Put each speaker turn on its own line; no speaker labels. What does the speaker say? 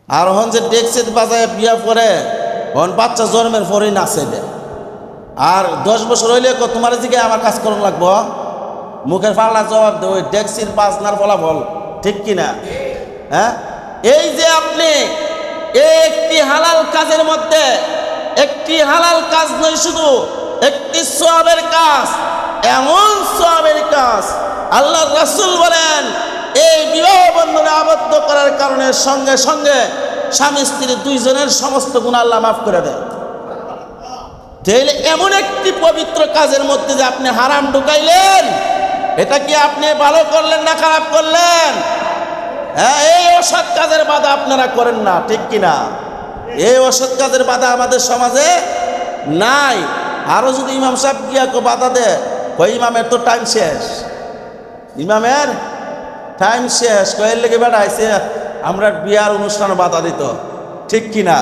আর হন যে ডেক্সিত বাজায় বিয়া পরে হন বাচ্চা জন্মের পরেই নাচে দে। আর 10 বছর হইলে তোমার দিকে আমার কাজ করুন লাগবো, মুখের পাল্লা জবাব দে, ওই ডেক্সির বাজনার ফলাফল ঠিক কিনা? হ্যাঁ, এই যে আপনি একটি হালাল কাজের মধ্যে, একটি হালাল কাজ নয়, শুধু একটি সওয়াবের কাজ, এমন সওয়াবের কাজ আল্লাহর রাসূল বলেন এই বিবাহ বন্ধনে আবদ্ধ করার কারণে সঙ্গে সঙ্গে স্বামী স্ত্রী দুইজনের সমস্ত গুনাহ আল্লাহ মাফ করে দেন। তাহলে এমন একটি পবিত্র কাজের মধ্যে যে আপনি হারাম ঢুকাইলেন, এটা কি আপনি ভালো করলেন না খারাপ করলেন? হ্যাঁ, এই অসৎ কাজের বাধা আপনারা করেন না, ঠিক কিনা? এই অসৎ কাজের বাধা আমাদের সমাজে নাই। আরো যদি ইমাম সাহেব গিয়া বাধা দেয়, ওই ইমামের তো টাইম শেষ, ইমামের টাইম শেষ, কয়ের লেগে বেড়াইছে আমরা বিয়ার অনুষ্ঠানে বাধা দিত, ঠিক কিনা?